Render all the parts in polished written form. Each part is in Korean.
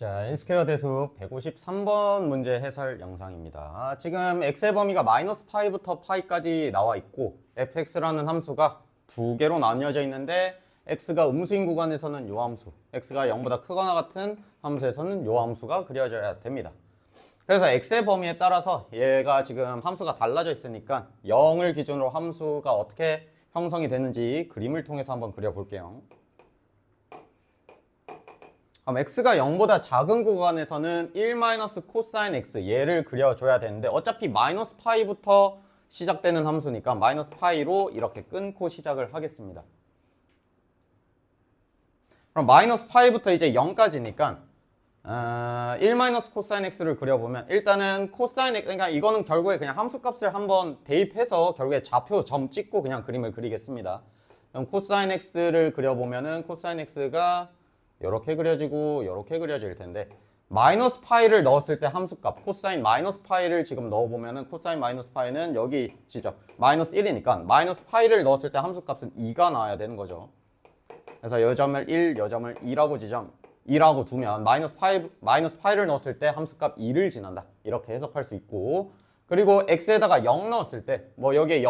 자, n스퀘어 대수 153번 문제 해설 영상입니다. 지금 x의 범위가 마이너스 파이부터 파이까지 나와 있고 fx라는 함수가 두 개로 나뉘어져 있는데 x가 음수인 구간에서는 요 함수, x가 0보다 크거나 같은 함수에서는 요 함수가 그려져야 됩니다. 그래서 x의 범위에 따라서 얘가 지금 함수가 달라져 있으니까 0을 기준으로 함수가 어떻게 형성이 되는지 그림을 통해서 한번 그려볼게요. 그럼 x가 0보다 작은 구간에서는 1 코사인 x 얘를 그려줘야 되는데 어차피 마이너스 파이부터 시작되는 함수니까 마이너스 파이로 이렇게 끊고 시작을 하겠습니다. 그럼 마이너스 파이부터 이제 0까지니까 1 코사인 x를 그려보면 일단은 코사인 x, 그러니까 이거는 결국에 그냥 함수값을 한번 대입해서 결국에 좌표 점 찍고 그냥 그림을 그리겠습니다. 그럼 코사인 x를 그려보면은 코사인 x가 이렇게 그려지고 이렇게 그려질 텐데 마이너스 파이를 넣었을 때 함수값 코사인 마이너스 파이를 지금 넣어보면은 코사인 마이너스 파이는 여기 지점 마이너스 1이니까 마이너스 파이를 넣었을 때 함수값은 2가 나와야 되는 거죠. 그래서 요 점을 1, 요 점을 2라고 지점 2라고 두면 마이너스 파이를 넣었을 때 함수값 2를 지난다 이렇게 해석할 수 있고, 그리고 x에다가 0 넣었을 때 뭐 여기에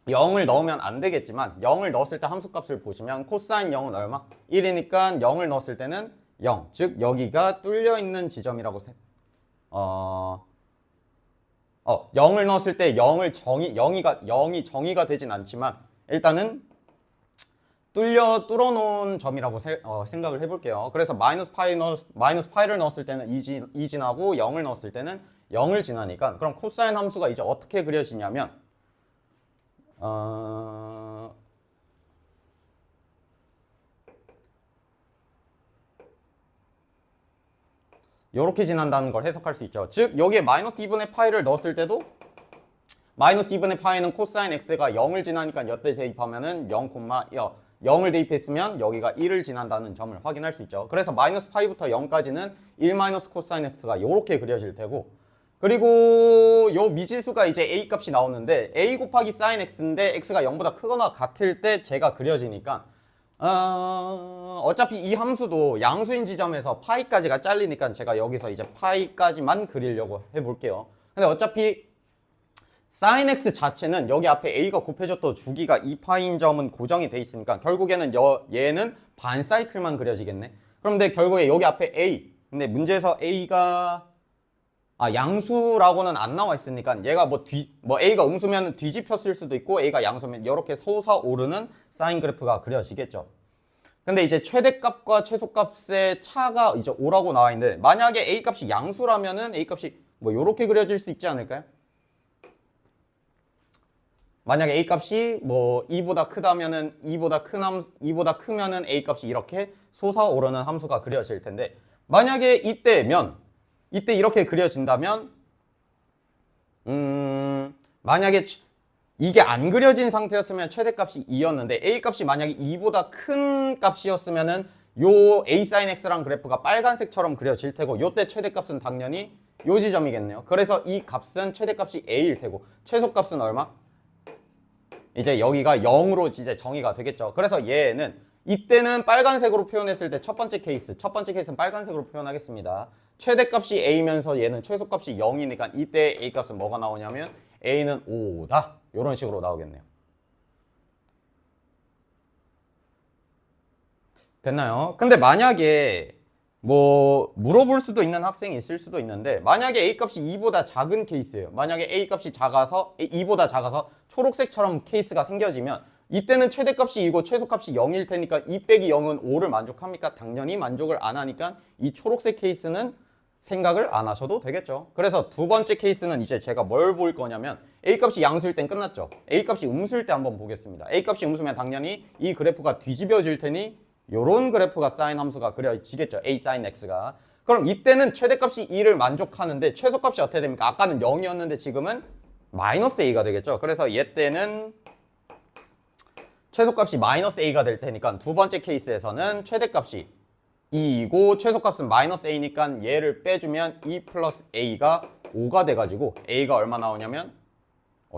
0을 넣으면 안 되겠지만 0을 넣었을 때 함수값을 보시면 코사인 0은 얼마? 1이니까 0을 넣었을 때는 0, 즉 여기가 뚫려 있는 지점이라고 0을 넣었을 때 0이 정의가 되진 않지만 일단은 뚫어놓은 점이라고 생각을 해볼게요. 그래서 마이너스 파이를 넣었을 때는 2 지나고 0을 넣었을 때는 0을 지나니까 그럼 코사인 함수가 이제 어떻게 그려지냐면 요렇게 지난다는 걸 해석할 수 있죠. 즉 여기에 마이너스 2분의 파이를 넣었을 때도 마이너스 2분의 파이는 코사인 x가 0을 지나니까 여태 대입하면은 0을 대입했으면 여기가 1을 지난다는 점을 확인할 수 있죠. 그래서 마이너스 파이부터 0까지는 1 코사인 x가 요렇게 그려질 테고, 그리고 요 미지수가 이제 a 값이 나오는데 a 곱하기 사인 x인데 x가 0보다 크거나 같을 때 제가 그려지니까 어차피 이 함수도 양수인 지점에서 파이까지가 잘리니까 제가 여기서 이제 파이까지만 그리려고 해볼게요. 근데 어차피 사인 x 자체는 여기 앞에 a가 곱해줬던 주기가 2파인 점은 고정이 돼 있으니까 결국에는 얘는 반 사이클만 그려지겠네. 그런데 결국에 여기 앞에 a, 근데 문제에서 a가 양수라고는 안 나와 있으니까 얘가 a가 음수면 뒤집혔을 수도 있고 a가 양수면 이렇게 솟아오르는 사인 그래프가 그려지겠죠. 근데 이제 최대값과 최소값의 차가 이제 5라고 나와 있는데 만약에 a 값이 양수라면은 a 값이 이렇게 그려질 수 있지 않을까요? 만약에 a 값이 2보다 크다면은 2보다 크면은 a 값이 이렇게 솟아오르는 함수가 그려질 텐데, 만약에 이때 이렇게 그려진다면 만약에 이게 안 그려진 상태였으면 최대값이 2였는데 a 값이 만약에 2보다 큰 값이었으면은 요 a sin x랑 그래프가 빨간색처럼 그려질 테고 요때 최대값은 당연히 요 지점이겠네요. 그래서 이 값은 최대값이 a일 테고 최소값은 얼마? 이제 여기가 0으로 이제 정의가 되겠죠. 그래서 얘는 이때는 빨간색으로 표현했을 때 첫 번째 케이스는 빨간색으로 표현하겠습니다. 최대값이 a면서 얘는 최소값이 0이니까 이때 a 값은 뭐가 나오냐면 a는 5다. 이런 식으로 나오겠네요. 됐나요? 근데 만약에 물어볼 수도 있는 학생이 있을 수도 있는데 만약에 a 값이 2보다 작은 케이스예요. 만약에 a 값이 2보다 작아서 초록색처럼 케이스가 생겨지면 이때는 최대값이 2고 최소값이 0일 테니까 2 빼기 0은 5를 만족합니까? 당연히 만족을 안 하니까 이 초록색 케이스는 생각을 안 하셔도 되겠죠. 그래서 두 번째 케이스는 이제 제가 뭘 볼 거냐면 a 값이 양수일 땐 끝났죠. a 값이 음수일 때 한번 보겠습니다. a 값이 음수면 당연히 이 그래프가 뒤집어질 테니 요런 그래프가 사인 함수가 그려지겠죠. a sin x가. 그럼 이때는 최대값이 2를 만족하는데 최소값이 어떻게 됩니까? 아까는 0이었는데 지금은 마이너스 a가 되겠죠. 그래서 얘 때는 최소값이 마이너스 a가 될 테니까 두 번째 케이스에서는 최대값이 2이고 최소값은 마이너스 a니까 얘를 빼주면 2 플러스 a가 5가 돼가지고 a가 얼마 나오냐면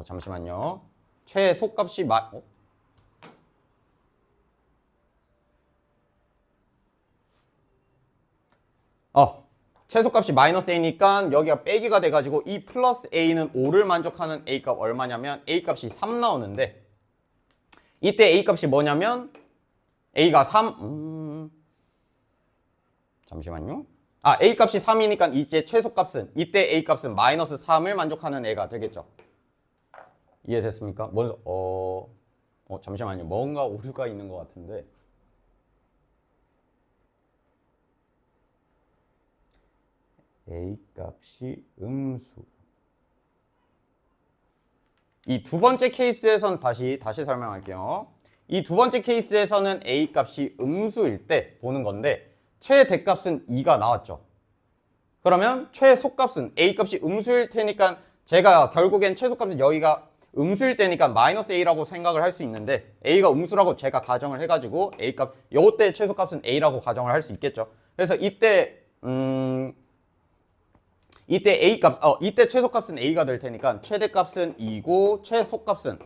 잠시만요. 최소값이 최소값이 마이너스 a니까 여기가 빼기가 돼가지고 이 플러스 a는 5를 만족하는 a값 얼마냐면 a값이 3 나오는데 이때 a값이 뭐냐면 a가 3 잠시만요. a값이 3이니까 이제 최소값은 이때 a값은 마이너스 3을 만족하는 애가 되겠죠. 이해됐습니까? 먼저 잠시만요. 뭔가 오류가 있는 것 같은데 a값이 음수. 이 두 번째 케이스에선 다시 설명할게요. 이 두 번째 케이스에서는 a값이 음수일 때 보는 건데 최대값은 2가 나왔죠. 그러면 최소값은 a값이 음수일 테니까 제가 결국엔 최소값은 여기가 음수일 때니까 마이너스 a라고 생각을 할 수 있는데 a가 음수라고 제가 가정을 해가지고 a값 요때 최소값은 a라고 가정을 할 수 있겠죠. 그래서 이때 a값 이때 최소값은 a가 될 테니까 최대값은 2고 최소값은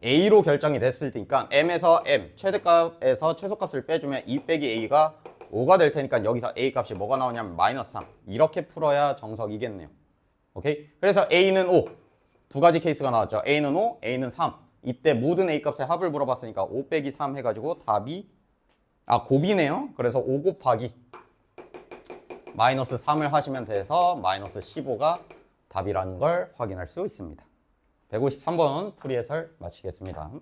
a로 결정이 됐을 테니까 m에서 m 최대값에서 최소값을 빼주면 2 빼기 a가 5가 될 테니까 여기서 a 값이 뭐가 나오냐면 마이너스 3 이렇게 풀어야 정석이겠네요. 오케이? 그래서 a는 5 두 가지 케이스가 나왔죠. a는 5, a는 3 이때 모든 a 값의 합을 물어봤으니까 5 빼기 3 해가지고 답이 곱이네요. 그래서 5 곱하기 마이너스 3을 하시면 돼서 마이너스 15가 답이라는 걸 확인할 수 있습니다. 153번 풀이 해설 마치겠습니다.